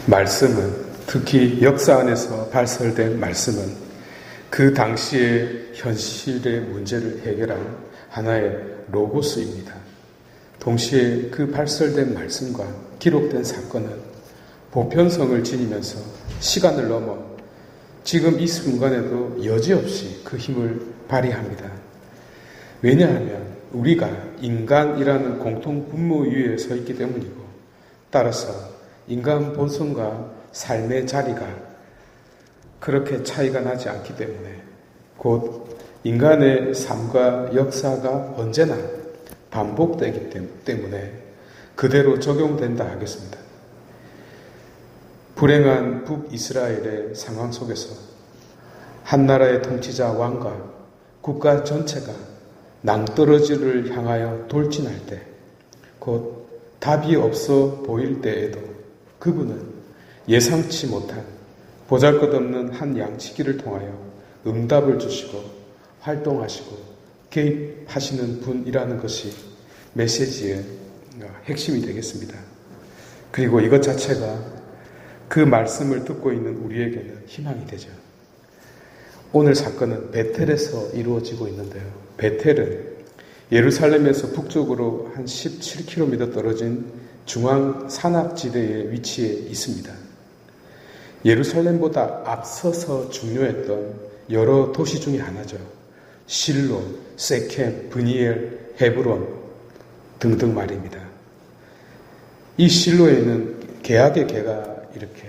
말씀은, 특히 역사 안에서 발설된 말씀은 그 당시의 현실의 문제를 해결한 하나의 로고스입니다. 동시에 그 발설된 말씀과 기록된 사건은 보편성을 지니면서 시간을 넘어 지금 이 순간에도 여지없이 그 힘을 발휘합니다. 왜냐하면 우리가 인간이라는 공통 분모 위에 서 있기 때문이고, 따라서 인간 본성과 삶의 자리가 그렇게 차이가 나지 않기 때문에 곧 인간의 삶과 역사가 언제나 반복되기 때문에 그대로 적용된다 하겠습니다. 불행한 북이스라엘의 상황 속에서 한 나라의 통치자 왕과 국가 전체가 낭떠러지를 향하여 돌진할 때, 곧 답이 없어 보일 때에도 그분은 예상치 못한 보잘것없는 한 양치기를 통하여 응답을 주시고 활동하시고 개입하시는 분이라는 것이 메시지의 핵심이 되겠습니다. 그리고 이것 자체가 그 말씀을 듣고 있는 우리에게는 희망이 되죠. 오늘 사건은 베텔에서 이루어지고 있는데요. 베텔은 예루살렘에서 북쪽으로 한 17km 떨어진 중앙 산악지대에 위치해 있습니다. 예루살렘보다 앞서서 중요했던 여러 도시 중에 하나죠. 실로, 세켐, 브니엘, 헤브론 등등 말입니다. 이 실로에는 계약의 궤가 이렇게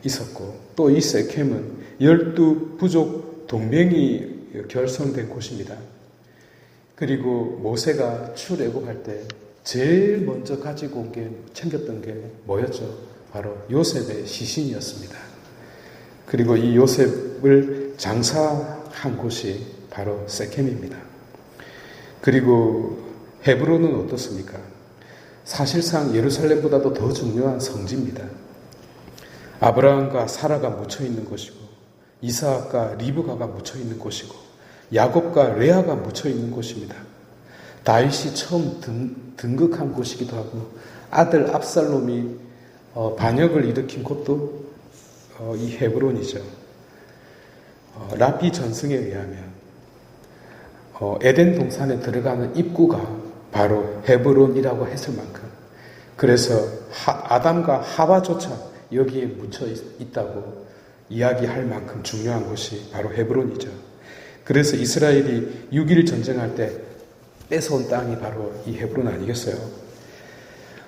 있었고, 또 이 세켐은 12부족 동맹이 결성된 곳입니다. 그리고 모세가 출애굽할 때 제일 먼저 가지고 온 게, 챙겼던 게 뭐였죠? 바로 요셉의 시신이었습니다. 그리고 이 요셉을 장사한 곳이 바로 세켐입니다. 그리고 헤브론은 어떻습니까? 사실상 예루살렘보다도 더 중요한 성지입니다. 아브라함과 사라가 묻혀있는 곳이고, 이삭과 리브가가 묻혀있는 곳이고, 야곱과 레아가 묻혀있는 곳입니다. 다윗이 처음 등극한 곳이기도 하고, 아들 압살롬이 반역을 일으킨 곳도 이 헤브론이죠. 라피 전승에 의하면 에덴 동산에 들어가는 입구가 바로 헤브론이라고 했을 만큼, 그래서 아담과 하와조차 여기에 묻혀 있다고 이야기할 만큼 중요한 곳이 바로 헤브론이죠. 그래서 이스라엘이 6.1 전쟁할 때 뺏어온 땅이 바로 이 헤브론 아니겠어요?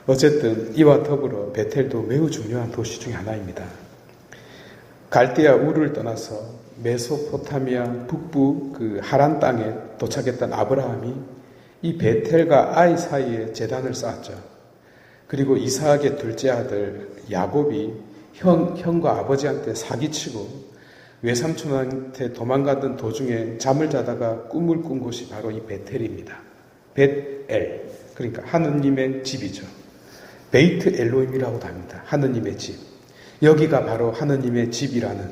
어쨌든 이와 더불어 베텔도 매우 중요한 도시 중에 하나입니다. 갈대아 우르를 떠나서 메소포타미아 북부 그 하란 땅에 도착했던 아브라함이 이 베텔과 아이 사이에 제단을 쌓았죠. 그리고 이삭의 둘째 아들 야곱이 형과 아버지한테 사기치고 외삼촌한테 도망가던 도중에 잠을 자다가 꿈을 꾼 곳이 바로 이 베텔입니다. 벳엘, 그러니까 하느님의 집이죠. 베이트 엘로임이라고도 합니다. 하느님의 집. 여기가 바로 하느님의 집이라는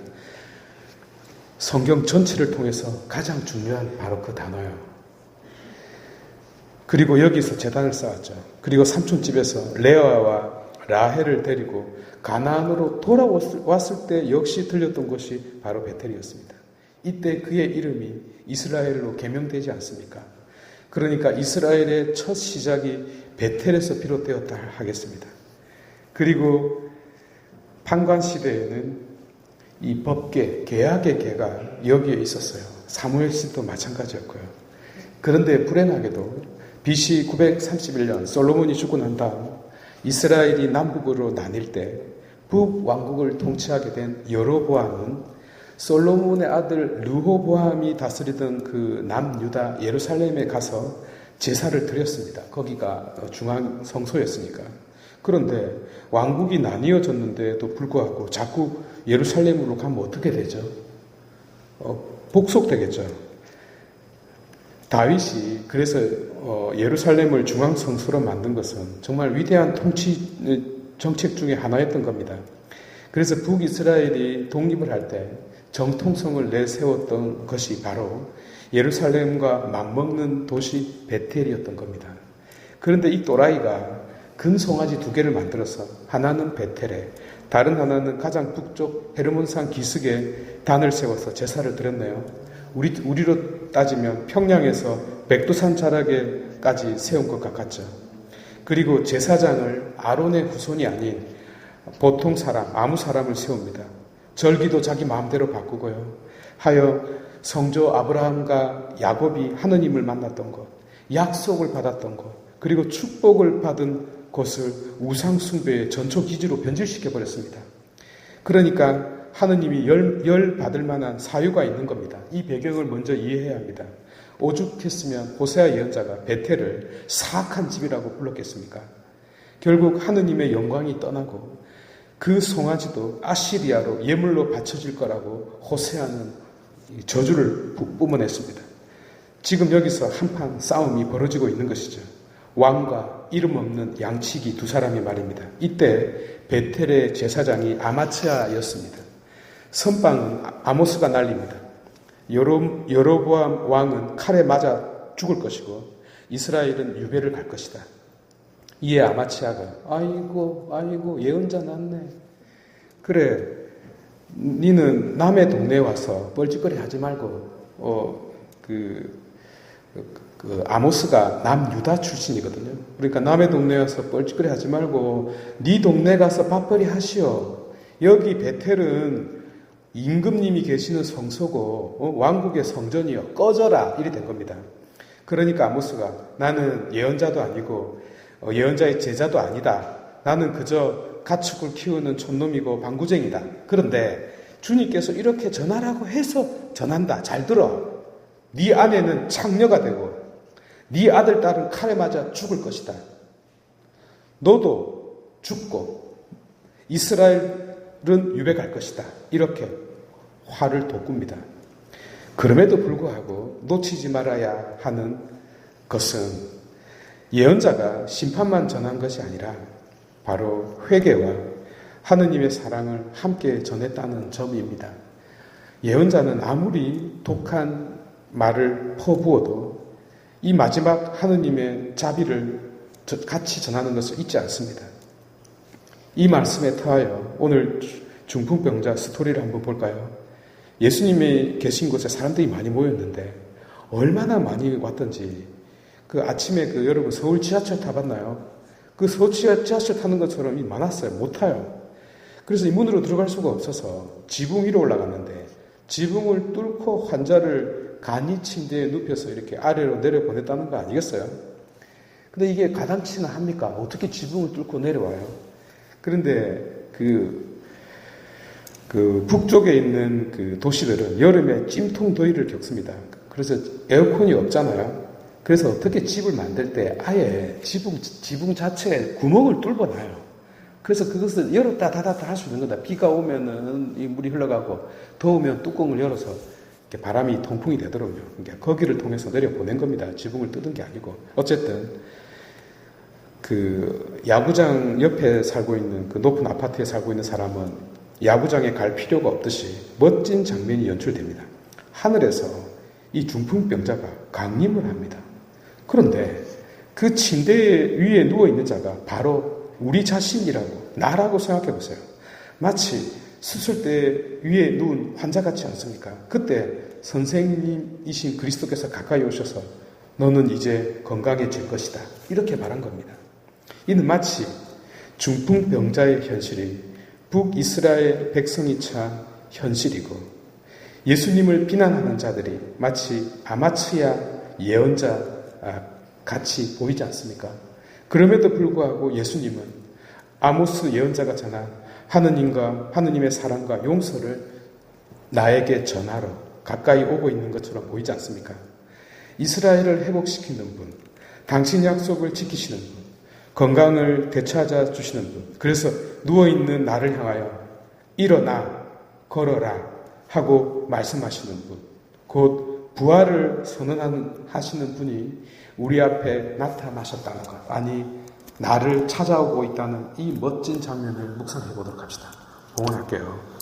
성경 전체를 통해서 가장 중요한 바로 그 단어예요. 그리고 여기서 제단을 쌓았죠. 그리고 삼촌집에서 레아와 라헬을 데리고 가나안으로 돌아왔을 때 역시 들렸던 곳이 바로 베텔이었습니다. 이때 그의 이름이 이스라엘로 개명되지 않습니까? 그러니까 이스라엘의 첫 시작이 베텔에서 비롯되었다 하겠습니다. 그리고 판관 시대에는 이 법계, 계약의 계가 여기에 있었어요. 사무엘시도 마찬가지였고요. 그런데 불행하게도 BC 931년 솔로몬이 죽고 난 다음 이스라엘이 남북으로 나뉠 때 북왕국을 통치하게 된 여로보암은 솔로몬의 아들 르호보암이 다스리던 그 남유다 예루살렘에 가서 제사를 드렸습니다. 거기가 중앙 성소였으니까. 그런데 왕국이 나뉘어졌는데도 불구하고 자꾸 예루살렘으로 가면 어떻게 되죠? 복속되겠죠. 다윗이 그래서 예루살렘을 중앙 성소로 만든 것은 정말 위대한 통치 정책 중에 하나였던 겁니다. 그래서 북이스라엘이 독립을 할 때 정통성을 내세웠던 것이 바로 예루살렘과 맞먹는 도시 베텔이었던 겁니다. 그런데 이 또라이가 금 송아지 2개를 만들어서 하나는 베텔에 다른 하나는 가장 북쪽 헤르몬산 기슭에 단을 세워서 제사를 드렸네요. 우리로 따지면 평양에서 백두산 자락에까지 세운 것과 같죠. 그리고 제사장을 아론의 후손이 아닌 보통 사람, 아무 사람을 세웁니다. 절기도 자기 마음대로 바꾸고요. 하여 성조 아브라함과 야곱이 하느님을 만났던 것, 약속을 받았던 것, 그리고 축복을 받은 곳을 우상 숭배의 전초 기지로 변질시켜 버렸습니다. 그러니까 하느님이 열 받을 만한 사유가 있는 겁니다. 이 배경을 먼저 이해해야 합니다. 오죽했으면 호세아 예언자가 베텔을 사악한 집이라고 불렀겠습니까? 결국 하느님의 영광이 떠나고 그 송아지도 아시리아로 예물로 바쳐질 거라고 호세아는 저주를 뿜어냈습니다. 지금 여기서 한판 싸움이 벌어지고 있는 것이죠. 왕과 이름 없는 양치기 2사람이 말입니다. 이때 베텔의 제사장이 아마츠아였습니다. 선빵은 아모스가 날립니다. 여로보암 왕은 칼에 맞아 죽을 것이고 이스라엘은 유배를 갈 것이다. 이에 아마츠아가 아이고 예언자 났네. 그래 니는 남의 동네에 와서 뻘짓거리 하지 말고 아모스가 남유다 출신이거든요. 그러니까 남의 동네에 와서 뻘짓거리 하지 말고 네 동네 가서 밥벌이 하시오. 여기 베텔은 임금님이 계시는 성소고 왕국의 성전이요. 꺼져라. 이래 된 겁니다. 그러니까 아모스가 나는 예언자도 아니고 예언자의 제자도 아니다. 나는 그저 가축을 키우는 촌놈이고 방구쟁이다. 그런데 주님께서 이렇게 전하라고 해서 전한다. 잘 들어. 네 아내는 창녀가 되고 네 아들 딸은 칼에 맞아 죽을 것이다. 너도 죽고 이스라엘은 유배 갈 것이다. 이렇게 화를 돋굽니다. 그럼에도 불구하고 놓치지 말아야 하는 것은 예언자가 심판만 전한 것이 아니라 바로 회개와 하느님의 사랑을 함께 전했다는 점입니다. 예언자는 아무리 독한 말을 퍼부어도 이 마지막 하느님의 자비를 같이 전하는 것을 잊지 않습니다. 이 말씀에 더하여 오늘 중풍병자 스토리를 한번 볼까요? 예수님이 계신 곳에 사람들이 많이 모였는데 얼마나 많이 왔던지 그 아침에 여러분 서울 지하철 타봤나요? 그 서울 지하철 타는 것처럼 많았어요. 못 타요. 그래서 이 문으로 들어갈 수가 없어서 지붕 위로 올라갔는데 지붕을 뚫고 환자를 간이 침대에 눕혀서 이렇게 아래로 내려보냈다는 거 아니겠어요? 근데 이게 가당치나 합니까? 어떻게 지붕을 뚫고 내려와요? 그런데 북쪽에 있는 그 도시들은 여름에 찜통 더위를 겪습니다. 그래서 에어컨이 없잖아요. 그래서 어떻게 집을 만들 때 아예 지붕 자체에 구멍을 뚫어놔요. 그래서 그것을 열었다 닫았다 할 수 있는 거다. 비가 오면은 이 물이 흘러가고 더우면 뚜껑을 열어서 이렇게 바람이 통풍이 되더라고요. 그러니까 거기를 통해서 내려보낸 겁니다. 지붕을 뜯은 게 아니고. 어쨌든 그 야구장 옆에 살고 있는 그 높은 아파트에 살고 있는 사람은 야구장에 갈 필요가 없듯이 멋진 장면이 연출됩니다. 하늘에서 이 중풍병자가 강림을 합니다. 그런데 그 침대 위에 누워있는 자가 바로 우리 자신이라고, 나라고 생각해 보세요. 마치 수술대 위에 누운 환자 같지 않습니까? 그때 선생님이신 그리스도께서 가까이 오셔서 너는 이제 건강해질 것이다. 이렇게 말한 겁니다. 이는 마치 중풍병자의 현실이 북이스라엘 백성이 처한 현실이고 예수님을 비난하는 자들이 마치 아마츠야 예언자 같이 보이지 않습니까? 그럼에도 불구하고 예수님은 아모스 예언자가 전한 하느님과 하느님의 사랑과 용서를 나에게 전하러 가까이 오고 있는 것처럼 보이지 않습니까? 이스라엘을 회복시키는 분, 당신 약속을 지키시는 분, 건강을 되찾아 주시는 분, 그래서 누워있는 나를 향하여 일어나 걸어라 하고 말씀하시는 분, 곧 부활을 선언하시는 분이 우리 앞에 나타나셨다는 것, 아니 나를 찾아오고 있다는 이 멋진 장면을 묵상해 보도록 합시다. 봉헌할게요.